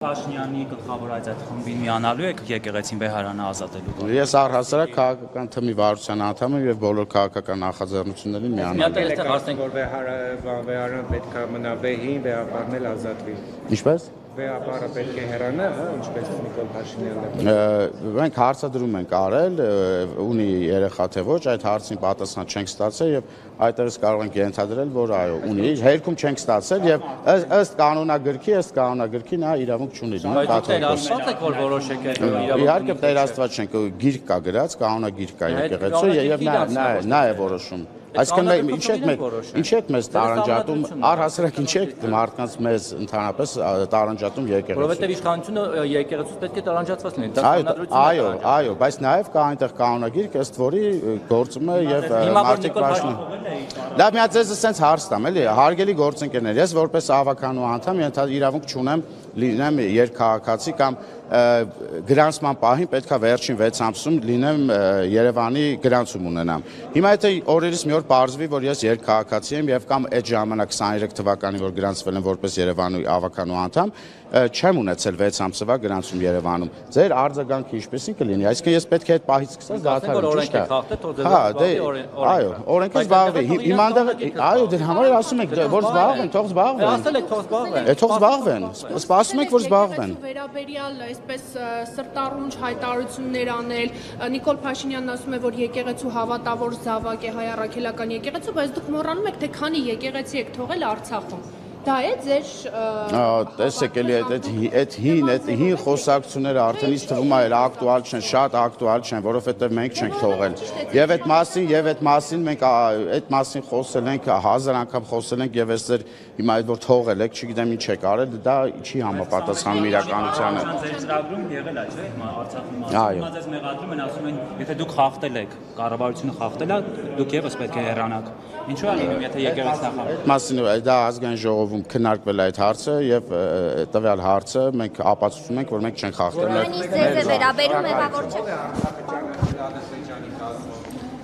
Փաշինյանի գլխավոր այդ խմբին միանալու եք եկեղեցին Բեհարանը ազատելու։ Ես առհասարակ քաղաքական թմի վարչության անդամ եմ եւ բոլոր քաղաքական նախաձեռնություններին միանալու եմ։ Որ Բեհարանը պետք է մնա Բեհին, Բեհապարն էլ ազատվի։ Ինչպես։ Բեհապարը պետք է հեռանա, ինչպես Նիկոլ Փաշինյանը։ Մենք հարցադրում ենք արել, ունի երեխա թե ոչ, այդ հարցին պատասխան չենք ստացել եւ այդտեղից կարող ենք ենթադրել, որ այո, ունի, հերքում չենք ստացել եւ ըստ կանոնագրքի նա իրավունք չունի։ Որ որոշեք Իհարկե Տեր Աստված չենք, գիրք կա գրած, կանոնագիրք կա եկեղեցու եւ նա է որոշում։ Այսինքն ինչ եք մեզ տարանջատում, առհասարակ ինչ եք մարդկանց մեզ ընդհանրապես տարանջատում եկեղեցու։ Որովհետև իշխանությունը եկեղեցուց պետք է տարանջատված լինի։ Այո, բայց նաև կա այնտեղ կանոնագիրք, ըստ որի գործում է եւ մարդիկ պաշտպանում։ Լավ, մի հատ ձեզ ասենց հարց տամ, էլի, հարգելի գործընկերներ, ես որպես ավականու անդամ իրավունք չունեմ լինեմ երկքաղաքացի կամ գրանցման պահին պետքա վերջին 6 ամսում լինեմ Երևանի գրանցում ունենամ։ Հիմա եթե օրերից մի օր պարզվի, որ ես երկքաղաքացի եմ եւ կամ այդ ժամանակ 23 թվականին որ գրանցվել եմ որպես Երևանի ավականու անդամ, չեմ ունեցել 6 ամսվա գրանցում Երևանում։ Ձեր արձագանքը ինչպեսին կլինի։ Այսինքն ես պետք է այդ պահից սկսած դադարեմ, ճիշտ է։ Այո, օրենքը զբաղվի։ Հիմա այո, դեր համար ասում եք, որ զբաղվեն, թող զբաղվեն։ Ասել եք թող զբաղվեն։ Թող զբաղվեն։ Սպասում եք, որ զբաղվեն։ Վերաբերյալ այսպես սրտառունչ հայտարարություններ անել, Նիկոլ Փաշինյանն ասում է, որ եկեղեցու հավատավոր զավակ է հայ առաքելական եկեղեցու, բայց դուք մոռանում եք, թե քանի եկեղեցի եք թողել Արցախում։ Դա է ձեր տեսեք էլի այդ հին խոսակցությունները արդեն ինձ թվում է ակտուալ չեն, շատ ակտուալ չեն, որովհետև մենք չենք թողել։ Եվ այդ մասին մենք այդ մասին խոսել ենք 1000 անգամ խոսել ենք եւ այստեղ հիմա այդ որ թողել եք, չգիտեմ ինչ եք արել, դա չի համապատասխանում իրականությանը։ Ձեր ծրագրում եղել է, չէ՞, հիմա Արցախի մասին։ Հիմա ձեզ մեղադրում են, ասում են, եթե դուք խախտել եք, կառավարությունը խախտել է, դուք եւս պետք է հեռանաք։ Ինչու՞ է լինում, եթե եկեղեցին նախապատրաստվում։ Մասին դա ազգային ժողովում քննարկվել է այդ հարցը եւ տվյալ հարցը մենք ապացուցում ենք, որ մենք չենք խախտել։ Նույնիսկ ձեզ է վերաբերում, մեղավոր չեք։